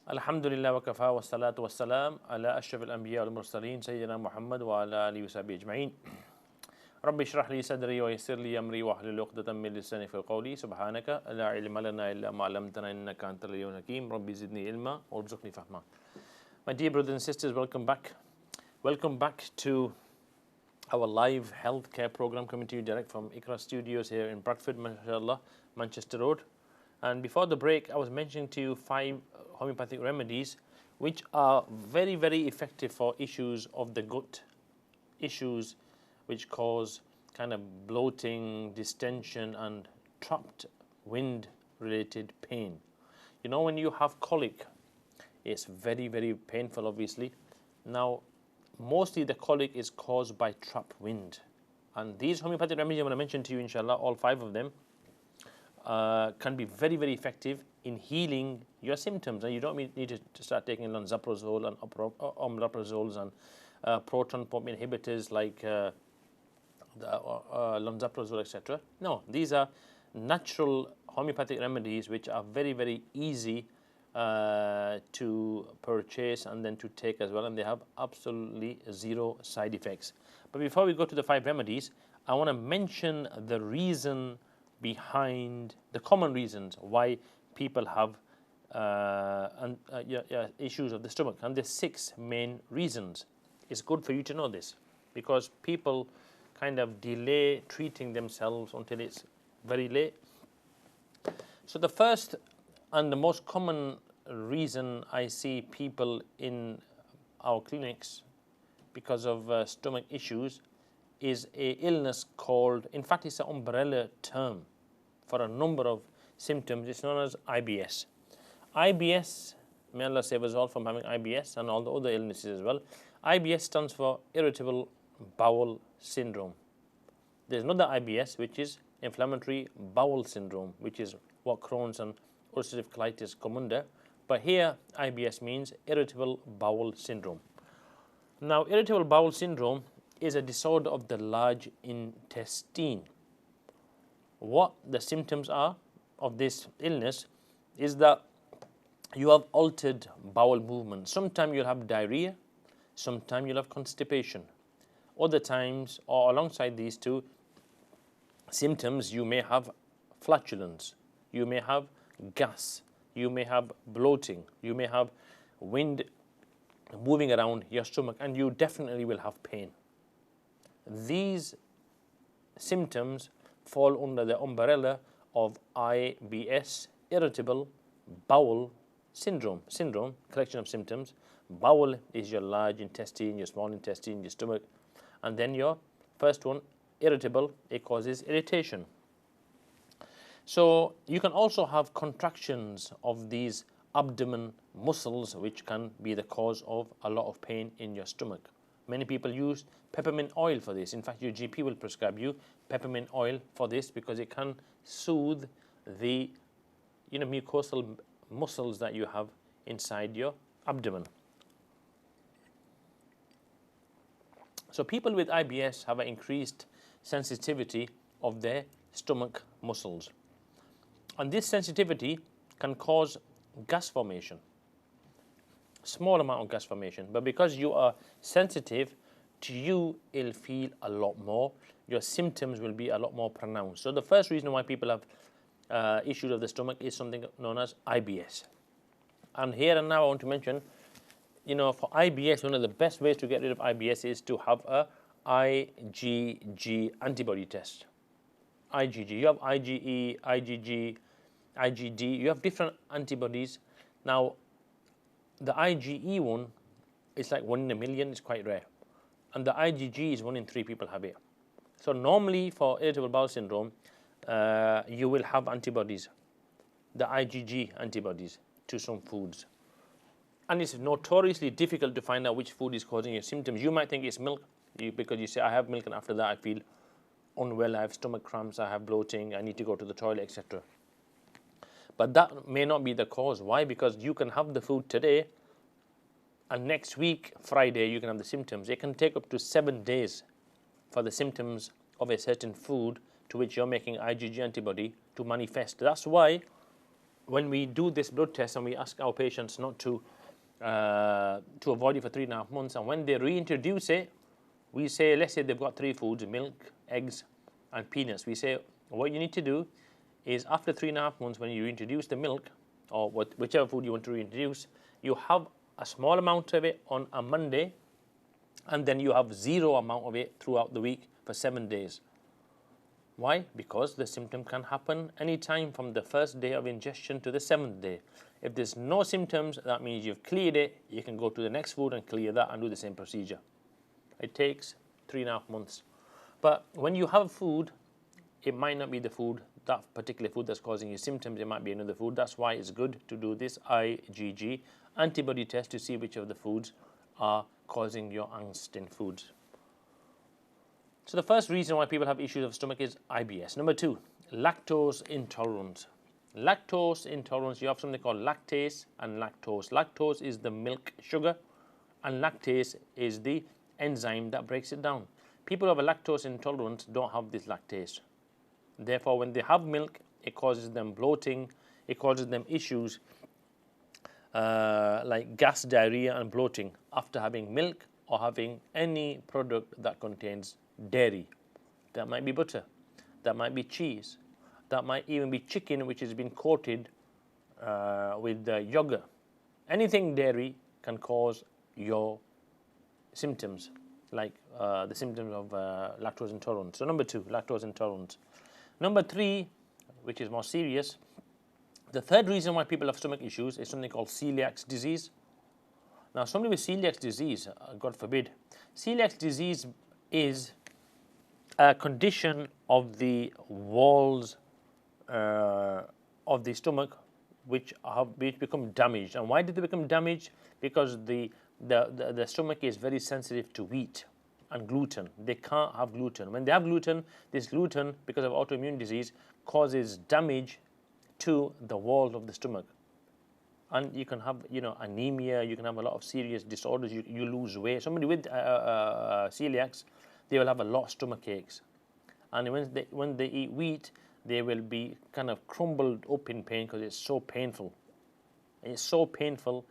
Alhamdulillah wa kafa wa salatu wa salam ala ashraf al-anbiya wal mursaleen Sayyidina Muhammad wa ala alihi wa sahbihi ajma'in. Rabbi shrah li sadri wa yassir li amri wa hlul 'uqdatan min lisani yafqahu qawli. Subhanaka la ilma lana illa ma 'allamtana innaka antal aliyyul hakim. Rabbi zidni ilma warzuqni fahma. My dear brothers and sisters, welcome back. Welcome back to our live healthcare program coming to you direct from Ikra Studios here in Bradford, mashallah, Manchester Road. And before the break, I was mentioning to you 5 homeopathic remedies which are very, very effective for issues of the gut, issues which cause kind of bloating, distension, and trapped wind related pain. You know, when you have colic, it's very, very painful, obviously. Now, mostly the colic is caused by trapped wind. And these homeopathic remedies I'm going to mention to you, inshallah, all 5 of them, can be very, very effective in healing your symptoms. And you don't need to start taking lanzaprazole and omeprazoles and proton pump inhibitors like lanzaprazole, etc. No, these are natural homeopathic remedies which are very, very easy to purchase and then to take as well, and they have absolutely 0 side effects. But before we go to the 5 remedies, I want to mention the reason behind the common reasons why people have issues of the stomach, and there's 6 main reasons. It's good for you to know this because people kind of delay treating themselves until it's very late. So the first and the most common reason I see people in our clinics because of stomach issues is a illness called, in fact it's an umbrella term for a number of symptoms. It's known as IBS. IBS, may Allah save us all from having IBS and all the other illnesses as well. IBS stands for irritable bowel syndrome. There's another IBS which is inflammatory bowel syndrome, which is what Crohn's and ulcerative colitis come under. But here IBS means irritable bowel syndrome. Now, irritable bowel syndrome is a disorder of the large intestine. What the symptoms are of this illness is that you have altered bowel movement. Sometimes you'll have diarrhea, sometimes you'll have constipation. Other times, or alongside these 2 symptoms, you may have flatulence, you may have gas, you may have bloating, you may have wind moving around your stomach, and you definitely will have pain. These symptoms fall under the umbrella of IBS, irritable bowel syndrome. Collection of symptoms. Bowel is your large intestine, your small intestine, your stomach. And then your first one, irritable, it causes irritation. So you can also have contractions of these abdomen muscles, which can be the cause of a lot of pain in your stomach. Many people use peppermint oil for this. In fact, your GP will prescribe you peppermint oil for this because it can soothe the mucosal muscles that you have inside your abdomen. So people with IBS have an increased sensitivity of their stomach muscles. And this sensitivity can cause gas formation. Small amount of gas formation, but because you are sensitive, to you it'll feel a lot more. Your symptoms will be a lot more pronounced. So the first reason why people have issues of the stomach is something known as IBS. And here and now I want to mention, for IBS, one of the best ways to get rid of IBS is to have a IgG antibody test. IgG, you have IgE, IgG, IgD, you have different antibodies. Now, the IgE one is like 1 in a million, it's quite rare. And the IgG is 1 in 3 people have it. So normally for irritable bowel syndrome, you will have antibodies, the IgG antibodies to some foods. And it's notoriously difficult to find out which food is causing your symptoms. You might think it's milk because you say, I have milk and after that I feel unwell, I have stomach cramps, I have bloating, I need to go to the toilet, etc. But that may not be the cause. Why? Because you can have the food today and next week, Friday, you can have the symptoms. It can take up to 7 days for the symptoms of a certain food to which you're making IgG antibody to manifest. That's why when we do this blood test and we ask our patients not to avoid it for 3.5 months, and when they reintroduce it, we say, let's say they've got 3 foods, milk, eggs and peanuts. We say, what you need to do is after 3.5 months, when you reintroduce the milk or whichever food you want to reintroduce, you have a small amount of it on a Monday, and then you have 0 amount of it throughout the week for 7 days. Why? Because the symptom can happen anytime from the first day of ingestion to the 7th day. If there's no symptoms, that means you've cleared it. You can go to the next food and clear that and do the same procedure. It takes 3.5 months. But when you have food, it might not be the food, that particular food that's causing you symptoms. It might be another food. That's why it's good to do this IgG antibody test to see which of the foods are causing your angst in foods. So the first reason why people have issues of stomach is IBS. Number 2, lactose intolerance. Lactose intolerance, you have something called lactase and lactose. Lactose is the milk sugar, and lactase is the enzyme that breaks it down. People who have a lactose intolerance don't have this lactase. Therefore, when they have milk, it causes them bloating, it causes them issues like gas, diarrhea and bloating after having milk or having any product that contains dairy. That might be butter, that might be cheese, that might even be chicken which has been coated with yogurt. Anything dairy can cause your symptoms, like the symptoms of lactose intolerance. So number 2, lactose intolerance. Number 3, which is more serious, the third reason why people have stomach issues is something called celiac disease. Now, somebody with celiac disease, God forbid, celiac disease is a condition of the walls of the stomach which become damaged. And why did they become damaged? Because the stomach is very sensitive to wheat and gluten. They can't have gluten. When they have gluten, this gluten, because of autoimmune disease, causes damage to the walls of the stomach. And you can have, anemia. You can have a lot of serious disorders. You lose weight. Somebody with celiacs, they will have a lot of stomach aches. And when they eat wheat, they will be kind of crumbled up in pain because it's so painful. It's so painful.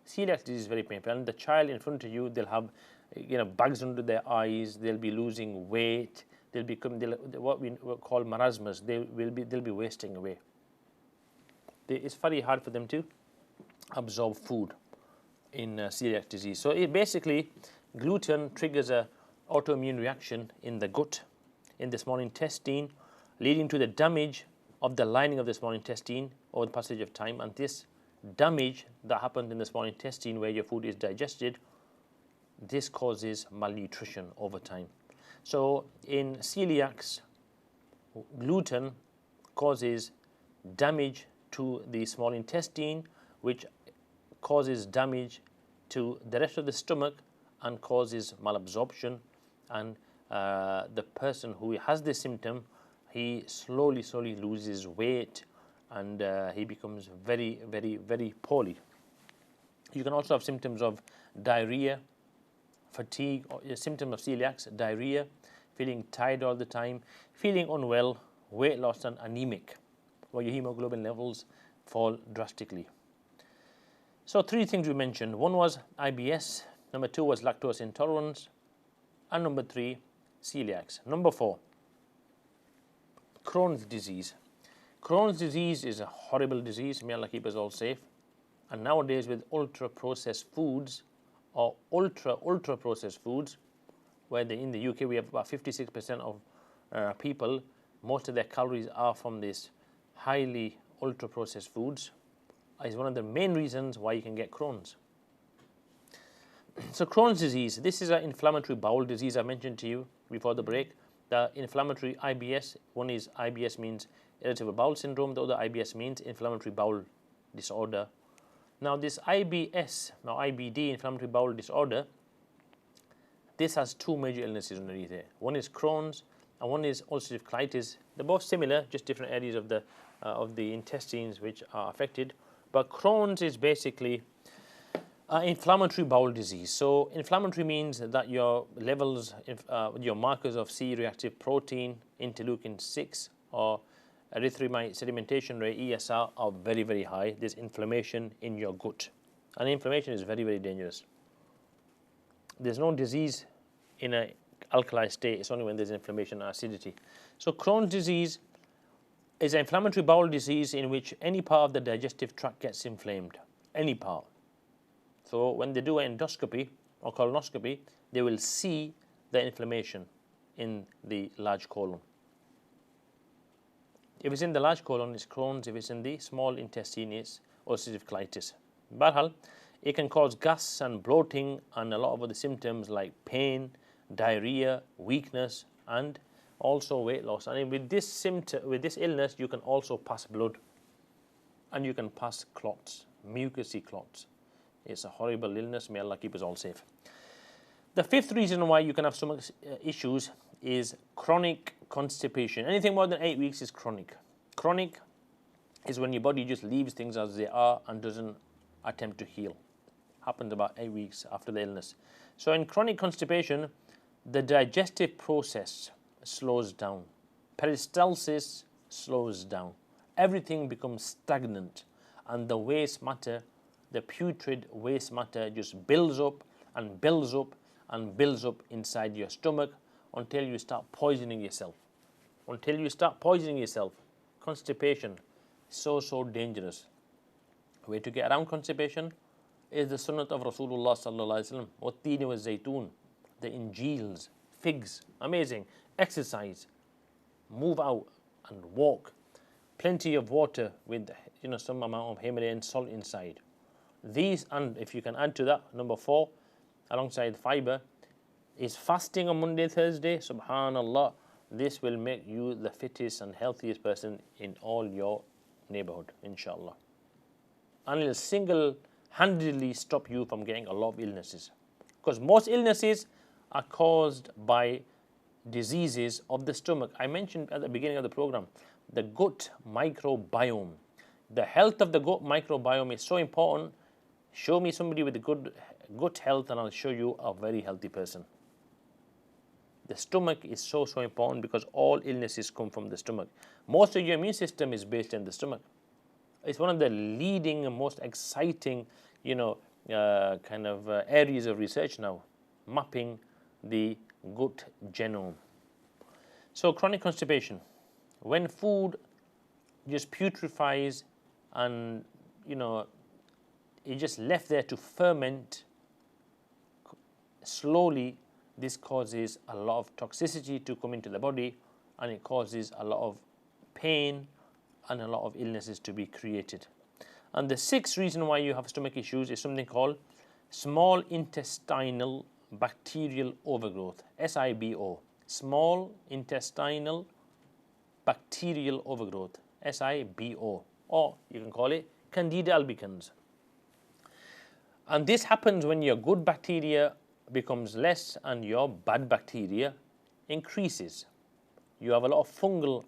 Celiac disease is very painful. And the child in front of you, they'll have bags under their eyes. They'll be losing weight. They'll what we call marasmus. They'll be wasting away. It's very hard for them to absorb food in celiac disease. So basically, gluten triggers a autoimmune reaction in the gut, in the small intestine, leading to the damage of the lining of the small intestine over the passage of time. And this damage that happens in the small intestine where your food is digested, this causes malnutrition over time. So in celiacs, gluten causes damage to the small intestine, which causes damage to the rest of the stomach and causes malabsorption. And the person who has this symptom, he slowly loses weight, and he becomes very, very, very poorly. You can also have symptoms of diarrhea, fatigue, or symptom of celiacs, diarrhea, feeling tired all the time, feeling unwell, weight loss and anemic, where your hemoglobin levels fall drastically. So 3 things we mentioned. 1 was IBS, number 2 was lactose intolerance, and number 3, celiacs. Number 4, Crohn's disease. Crohn's disease is a horrible disease. May Allah keep us all safe. And nowadays with ultra-processed foods or ultra-processed foods, where in the UK we have about 56% of people, most of their calories are from this highly ultra-processed foods, is one of the main reasons why you can get Crohn's. So Crohn's disease, this is an inflammatory bowel disease I mentioned to you before the break. The inflammatory IBS, one is IBS means irritable bowel syndrome, the other IBS means inflammatory bowel disorder. Now this IBS, now IBD, inflammatory bowel disorder, this has 2 major illnesses underneath it. One is Crohn's and one is ulcerative colitis. They're both similar, just different areas of the intestines which are affected. But Crohn's is basically inflammatory bowel disease. So inflammatory means that your levels, your markers of C-reactive protein, interleukin-6, or erythrocyte sedimentation rate, ESR, are very, very high. There's inflammation in your gut. And inflammation is very, very dangerous. There's no disease in an alkali state. It's only when there's inflammation and acidity. So Crohn's disease is an inflammatory bowel disease in which any part of the digestive tract gets inflamed. Any part. So when they do an endoscopy or colonoscopy, they will see the inflammation in the large colon. If it's in the large colon, it's Crohn's. If it's in the small intestine, it's ulcerative colitis. But it can cause gas and bloating and a lot of other symptoms like pain, diarrhea, weakness, and also weight loss. And with this illness, you can also pass blood, and you can pass clots, mucousy clots. It's a horrible illness. May Allah keep us all safe. The fifth reason why you can have stomach issues is chronic constipation. Anything more than 8 weeks is chronic. Chronic is when your body just leaves things as they are and doesn't attempt to heal. Happens about 8 weeks after the illness. So in chronic constipation, the digestive process slows down. Peristalsis slows down. Everything becomes stagnant, and the waste matter, the putrid waste matter, just builds up and builds up and builds up inside your stomach until you start poisoning yourself. Until you start poisoning yourself. Constipation, so dangerous. A way to get around constipation is the sunnah of Rasulullah sallallahu alaihi wasallam. وَالتِّينِ وَالزَّيْتُونِ, the injils, figs, amazing. Exercise, move out and walk. Plenty of water with some amount of Himalayan salt inside. These, and if you can add to that, number 4, alongside fiber, is fasting on Monday, Thursday. Subhanallah, this will make you the fittest and healthiest person in all your neighborhood, inshallah. And it will single-handedly stop you from getting a lot of illnesses. Because most illnesses are caused by diseases of the stomach. I mentioned at the beginning of the program, the gut microbiome. The health of the gut microbiome is so important. Show me somebody with a good gut health and I'll show you a very healthy person. The stomach is so important because all illnesses come from the stomach. Most of your immune system is based in the stomach. It's one of the leading and most exciting, areas of research now, mapping the gut genome. So chronic constipation, when food just putrefies and it just left there to ferment slowly, this causes a lot of toxicity to come into the body, and it causes a lot of pain and a lot of illnesses to be created. And the sixth reason why you have stomach issues is something called small intestinal bacterial overgrowth, SIBO, small intestinal bacterial overgrowth, SIBO, or you can call it Candida albicans. And this happens when your good bacteria becomes less and your bad bacteria increases. You have a lot of fungal,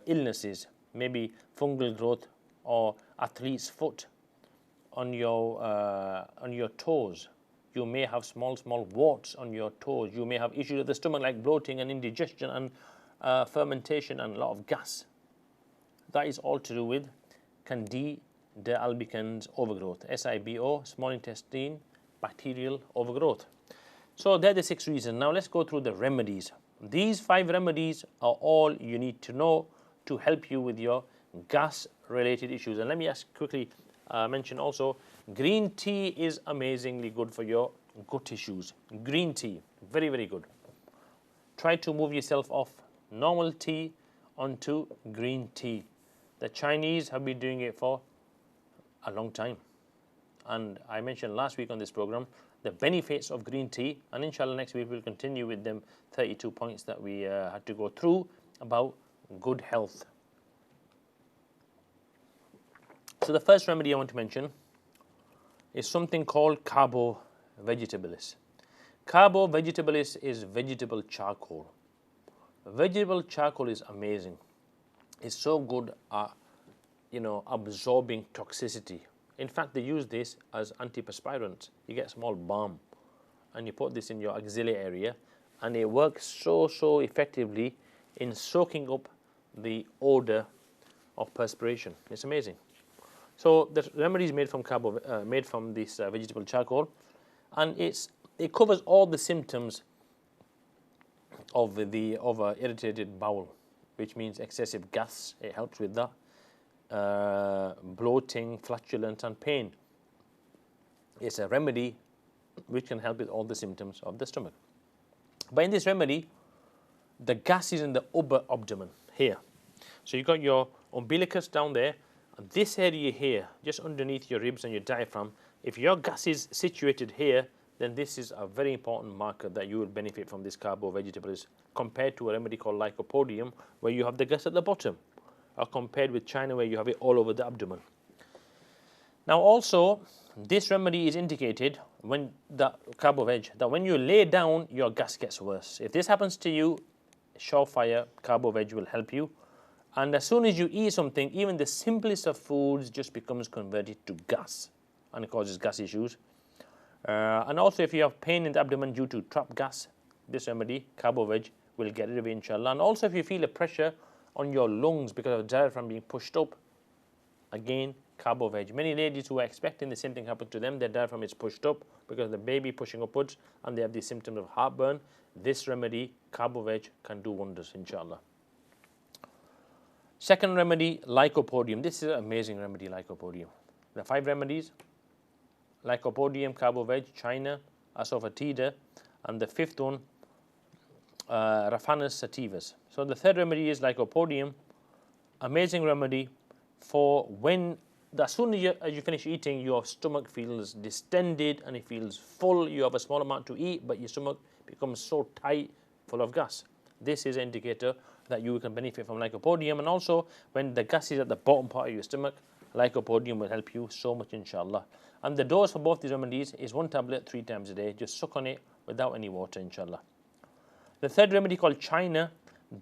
illnesses, maybe fungal growth or athlete's foot on your toes. You may have small warts on your toes. You may have issues with the stomach like bloating and indigestion and fermentation and a lot of gas. That is all to do with Candida albicans overgrowth, SIBO, small intestine bacterial overgrowth. So they're the 6 reasons. Now let's go through the remedies. These 5 remedies are all you need to know to help you with your gas-related issues. And let me quickly mention also, green tea is amazingly good for your gut issues. Green tea, very, very good. Try to move yourself off normal tea onto green tea. The Chinese have been doing it for a long time. And I mentioned last week on this program the benefits of green tea, and inshallah next week we'll continue with them 32 points that we had to go through about good health. So the first remedy I want to mention is something called Carbo Vegetabilis. Carbo Vegetabilis is vegetable charcoal. Vegetable charcoal is amazing. It's so good at absorbing toxicity. In fact, they use this as antiperspirant. You get a small balm and you put this in your axillary area, and it works so effectively in soaking up the odor of perspiration. It's amazing. So the remedy is made from this vegetable charcoal, and it covers all the symptoms of irritated bowel, which means excessive gas. It helps with that. Bloating, flatulence, and pain. It's a remedy which can help with all the symptoms of the stomach. But in this remedy, the gas is in the upper abdomen here. So you've got your umbilicus down there, and this area here, just underneath your ribs and your diaphragm. If your gas is situated here, then this is a very important marker that you will benefit from this carbo vegetables, compared to a remedy called lycopodium, where you have the gas at the bottom, or compared with China, where you have it all over the abdomen. Now also, this remedy is indicated when the carbo veg, that when you lay down, your gas gets worse. If this happens to you, surefire carbo veg will help you. And as soon as you eat something, even the simplest of foods just becomes converted to gas, and it causes gas issues. And also, if you have pain in the abdomen due to trapped gas, this remedy, carbo veg, will get rid of it, inshallah. And also, if you feel a pressure on your lungs because of diaphragm being pushed up, again, carbo veg. Many ladies who are expecting the same thing happen to them, their diaphragm is pushed up because of the baby pushing upwards, and they have these symptoms of heartburn. This remedy, carbo veg, can do wonders, inshallah. Second remedy, lycopodium. This is an amazing remedy, lycopodium. The 5 remedies: lycopodium, carbo veg, China, asafoetida, and the 5th one, Raphanus sativus. So the 3rd remedy is lycopodium. Amazing remedy for when, as soon as you finish eating, your stomach feels distended and it feels full. You have a small amount to eat, but your stomach becomes so tight, full of gas. This is an indicator that you can benefit from lycopodium. And also, when the gas is at the bottom part of your stomach, lycopodium will help you so much, inshallah. And the dose for both these remedies is 1 tablet 3 times a day. Just suck on it without any water, inshallah. The 3rd remedy, called China,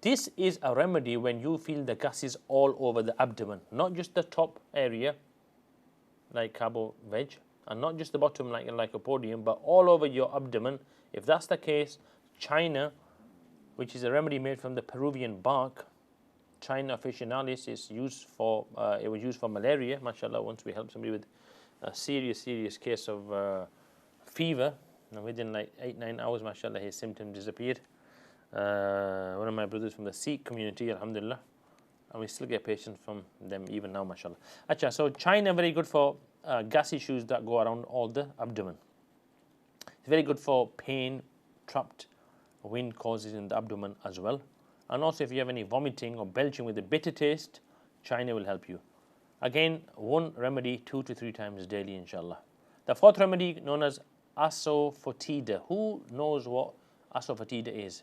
this is a remedy when you feel the gases all over the abdomen, not just the top area like carbo veg, and not just the bottom like lycopodium, but all over your abdomen. If that's the case, China, which is a remedy made from the Peruvian bark, China officinalis, is used for it was used for malaria, mashallah. Once we helped somebody with a serious case of fever, and within like 8-9 hours, mashallah, his symptoms disappeared. One of my brothers from the Sikh community, alhamdulillah, and we still get patients from them even now, mashallah. Achha, so China, very good for gas issues that go around all the abdomen. It's very good for pain, trapped wind causes in the abdomen as well. And also, if you have any vomiting or belching with a bitter taste, China will help you. Again, one remedy 2 to 3 times daily, inshallah. The 4th remedy, known as asafoetida. Who knows what asafoetida is?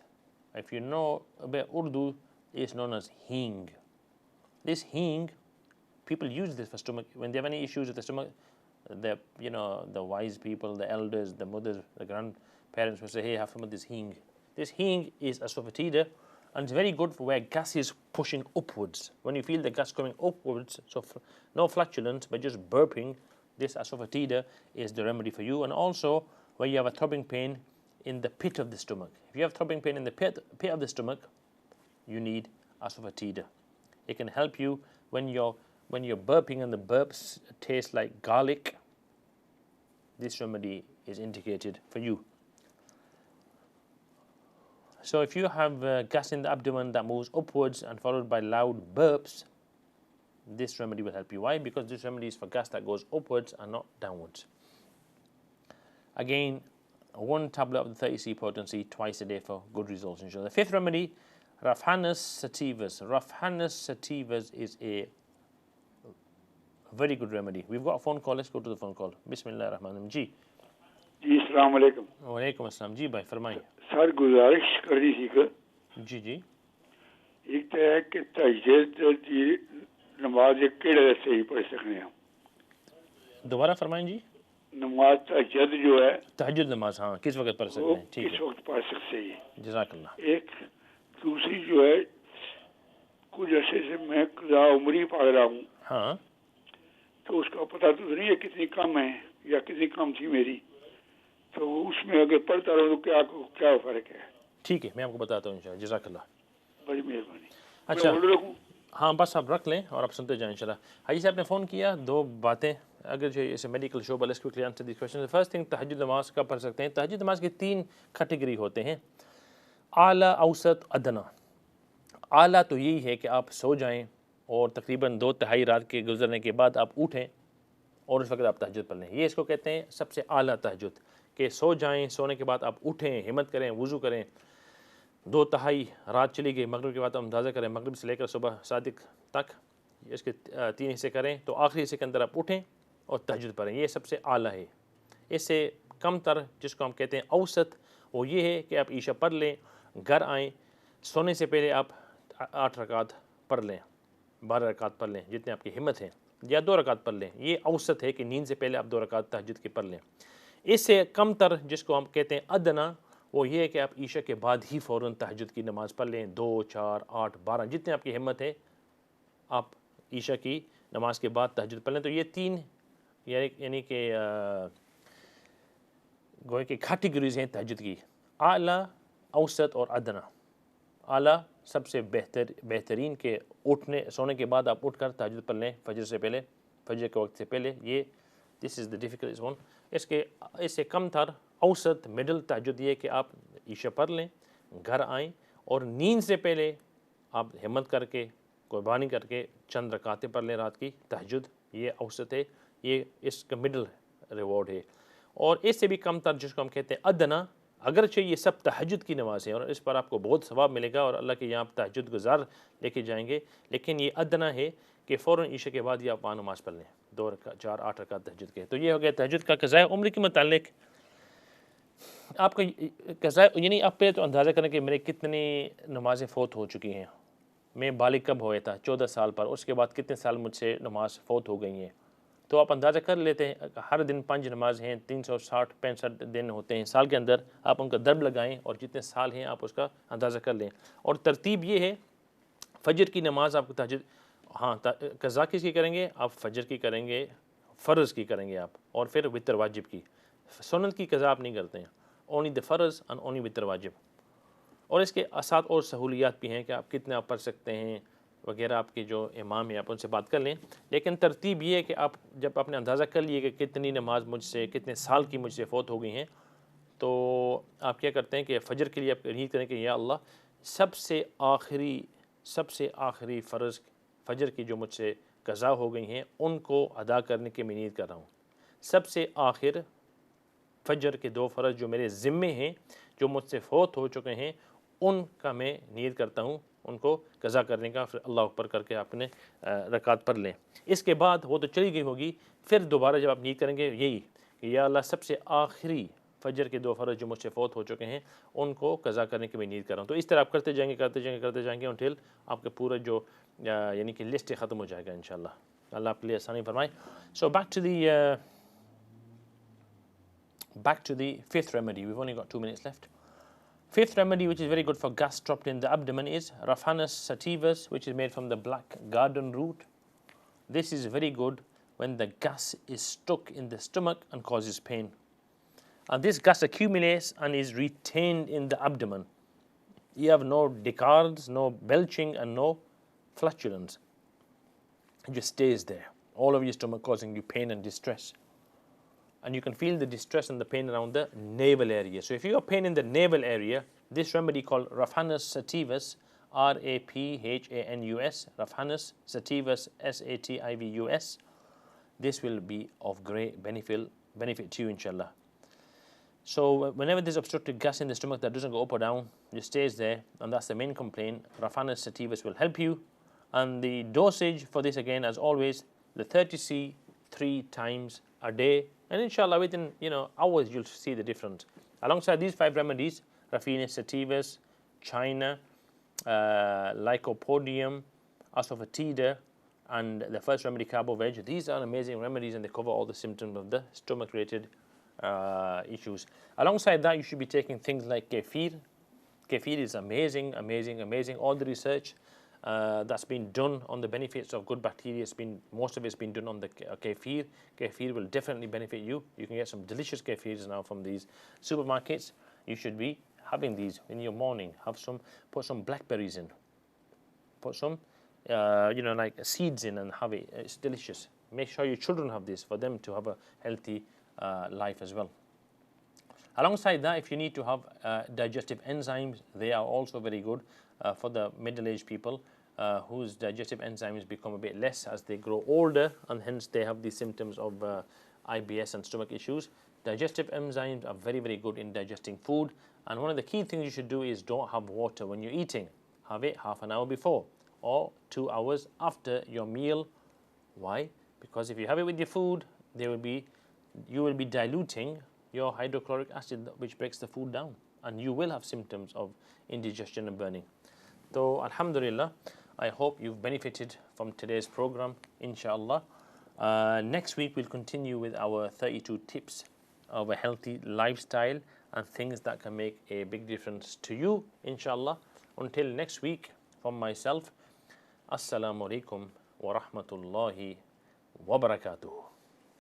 If you know a bit Urdu, it's known as hing. This hing, people use this for stomach when they have any issues with the stomach. The wise people, the elders, the mothers, the grandparents will say, "Hey, have some of this hing." This hing is asafoetida, and it's very good for where gas is pushing upwards. When you feel the gas coming upwards, so no flatulence, but just burping, this asafoetida is the remedy for you. And also, where you have a throbbing pain in the pit of the stomach. If you have throbbing pain in the pit of the stomach, you need asafoetida. It can help you when you're burping and the burps taste like garlic. This remedy is indicated for you. So if you have gas in the abdomen that moves upwards and followed by loud burps, this remedy will help you. Why? Because this remedy is for gas that goes upwards and not downwards. Again, 1 tablet of the 30C potency twice a day for good results, inshallah. The 5th remedy, Raphanus sativus. Raphanus sativus is a very good remedy. We've got a phone call. Let's go to the phone call. Bismillah ar-Rahman ar-Rahim. Ji. जी अस्सलाम वालेकुम। वालेकुम अस्सलाम। जी भाई फरमाइए। Sir गुजारिश कर दी थी कि जी एक तो है कि तहज्जुद की नमाज केड़े से ही पढ़ सकते हैं। दोबारा फरमाएं जी। नमाज तहज्जुद जो है, तहज्जुद नमाज, हाँ, किस वक्त पढ़ सकते हैं? ठीक है, किस वक्त पढ़ सकते हैं? जज़ाकल्लाह। एक दूसरी जो है, कुछ अर्से से मैं क़ज़ा उम्री पढ़ रहा हूँ, हाँ, तो उसका पता तो नहीं है कितनी कम है या कितनी कम थी मेरी, तो उसमें अगर पढ़ता रहूँ तो क्या फ़र्क है? ठीक है, मैं आपको बताता हूँ इंशाअल्लाह। जज़ाकल्लाह, बड़ी मेहरबानी। میں ہوल्ڈ رکھوں؟ ہاں بس آپ رکھ لیں اور آپ سنتے جائیں انشاءاللہ. حاجی صاحب نے فون کیا, دو باتیں اگر جو اسے medical show let's quickly answer these question. First thing, تہجد نماز کب پڑھ سکتے ہیں؟ تہجد نماز کی 3 کیٹیگری ہوتے ہیں, اعلیٰ, اوسط, ادنا. اعلیٰ تو یہی ہے کہ آپ سو جائیں اور تقریباً 2/3 رات کے گزرنے کے بعد آپ اٹھیں اور اس وقت آپ تہجد پڑھ لیں. یہ اس کو کہتے ہیں سب سے اعلیٰ تہجد, کہ سو جائیں, سونے کے بعد آپ اٹھیں, ہمت کریں, وضو کریں, 2/3 رات چلی گئی, مغرب کے بعد آپ اندازہ کریں, مغرب سے لے کر صبح صادق تک اس کے 3 حصے کریں, تو آخری حصے کے اندر آپ اٹھیں اور تہجد پڑھیں. یہ سب سے اعلیٰ ہے. اس سے کم تر جس کو ہم کہتے ہیں اوسط, وہ یہ ہے کہ آپ عشاء پڑھ لیں, گھر آئیں, سونے سے پہلے آپ 8 رکعت پڑھ لیں, 12 رکعت پڑھ لیں, جتنے آپ کی ہمت ہے, یا 2 رکعت پڑھ لیں. یہ اوسط ہے کہ نیند سے پہلے آپ 2 رکعت تہجد کی پڑھ لیں. اس سے کم تر جس کو ہم کہتے ہیں ادنا, وہ یہ ہے کہ آپ عشاء کے بعد ہی فوراً تہجد کی نماز پڑھ لیں, 2, 4, 8, 12 جتنے آپ کی ہمت ہے, آپ عشاء کی نماز کے بعد تہجد پڑھ لیں. تو یہ 3 یعنی کہ گویا کہ کیٹیگریز ہیں تہجد کی, اعلیٰ, اوسط اور ادنا. اعلیٰ سب سے بہترین کہ اٹھنے سونے کے بعد آپ اٹھ کر تہجد پڑھ لیں فجر سے پہلے, فجر کے وقت سے پہلے. یہ دس از دا ڈیفیکلٹ ون. اس سے کم تر اوسط مڈل تہجد یہ کہ آپ عشاء پڑھ لیں, گھر آئیں اور نیند سے پہلے آپ ہمت کر کے قربانی کر کے چند رکعتیں پڑھ لیں رات کی تہجد. یہ اوسط ہے, یہ اس کا مڈل ریوارڈ ہے. اور اس سے بھی کم تر جس کو ہم کہتے ہیں ادنا, اگرچہ یہ سب تہجد کی نماز ہے اور اس پر آپ کو بہت ثواب ملے گا اور اللہ کے یہاں آپ تہجد گزار لے کے جائیں گے, لیکن یہ ادنا ہے کہ فوراً عشاء کے بعد یہ آپ نماز پڑھ لیں 2 رکعت 4 8 رکعت تہجد کے. تو یہ ہو گیا تہجد کا قضاء عمر کے متعلق. آپ کا قضاء یعنی آپ پہ تو اندازہ کریں کہ میرے کتنی نمازیں فوت ہو چکی ہیں. میں بالغ کب ہویا تھا؟ 14 سال پر. اس کے بعد کتنے سال مجھ سے نماز فوت ہو گئی ہیں. تو آپ اندازہ کر لیتے ہیں, ہر دن 5 نماز ہیں, 365 دن ہوتے ہیں سال کے اندر. آپ ان کا ضرب لگائیں اور جتنے سال ہیں آپ اس کا اندازہ کر لیں. اور ترتیب یہ ہے, فجر کی نماز آپ کو تہجد, ہاں قضا کس کی کریں گے آپ؟ فجر کی کریں گے, فرض کی کریں گے آپ, اور پھر وتر واجب کی. سنت کی قضا آپ نہیں کرتے ہیں, اونلی دا فرض اینڈ اونلی وتر واجب. اور اس کے ساتھ اور سہولیات بھی ہیں کہ آپ کتنے آپ پڑھ سکتے ہیں وغیرہ. آپ کے جو امام ہیں آپ ان سے بات کر لیں, لیکن ترتیب یہ ہے کہ آپ جب آپ نے اندازہ کر لیے کہ کتنی نماز مجھ سے کتنے سال کی مجھ سے فوت ہو گئی ہیں, تو آپ کیا کرتے ہیں کہ فجر کے لیے آپ نیت کریں کہ یا اللہ سب سے آخری فرض فجر کی جو مجھ سے قضا ہو گئی ہیں ان کو ادا کرنے کی میں نیت کر رہا ہوں. سب سے آخر فجر کے 2 فرض جو میرے ذمے ہیں, جو مجھ سے فوت ہو چکے ہیں, ان کا میں نیت کرتا ہوں ان کو قضا کرنے کا. پھر اللہ اکبر کر کے آپ نے رکعت پڑھ لیں. اس کے بعد وہ تو چلی گئی ہوگی, پھر دوبارہ جب آپ نیت کریں گے یہی کہ یا اللہ سب سے آخری فجر کے 2 فرض جو مجھ سے فوت ہو چکے ہیں ان کو قضا کرنے کی میں نیت کر رہا ہوں. تو اس طرح آپ کرتے جائیں گے انٹل آپ کے پورا جو یعنی کہ لسٹ ختم ہو جائے گا انشاءاللہ. اللہ آپ کے لیے آسانی فرمائے. سو back to the 5th remedy. We've only got 2 minutes left. 5th remedy, which is very good for gas trapped in the abdomen, is Raphanus sativus, which is made from the black garden root. This is very good when the gas is stuck in the stomach and causes pain. And this gas accumulates and is retained in the abdomen. You have no decards, no belching, and no flatulence. It just stays there, all over your stomach, causing you pain and distress. And you can feel the distress and the pain around the navel area. So if you have pain in the navel area, this remedy called Raphanus sativus, Raphanus, Raphanus sativus, Sativus, this will be of great benefit to you, inshallah. So whenever there's obstructed gas in the stomach that doesn't go up or down, just stays there, and that's the main complaint, Raphanus sativus will help you. And the dosage for this, again, as always, the 30C 3 times a day, and inshallah within hours you'll see the difference. Alongside these 5 remedies, Raphanus sativus, China, Lycopodium, Asafoetida, and the first remedy, Carbo-Veg, these are amazing remedies and they cover all the symptoms of the stomach-related issues. Alongside that, you should be taking things like kefir. Kefir is amazing. All the research that's been done on the benefits of good bacteria, most of it's been done on the kefir. Kefir will definitely benefit you. You can get some delicious kefirs now from these supermarkets. You should be having these in your morning. Put some blackberries in. put some, like seeds in and have it. It's delicious. Make sure your children have this for them to have a healthy life as well. Alongside that, if you need to have digestive enzymes, they are also very good for the middle-aged people whose digestive enzymes become a bit less as they grow older, and hence they have the symptoms of IBS and stomach issues. Digestive enzymes are very, very good in digesting food, and one of the key things you should do is don't have water when you're eating. Have it half an hour before or 2 hours after your meal. Why? Because if you have it with your food, you will be diluting your hydrochloric acid, which breaks the food down, and you will have symptoms of indigestion and burning. So alhamdulillah, I hope you've benefited from today's program, inshallah. Next week we'll continue with our 32 tips of a healthy lifestyle and things that can make a big difference to you, inshallah. Until next week, from myself, assalamu alaikum wa rahmatullahi wa barakatuh.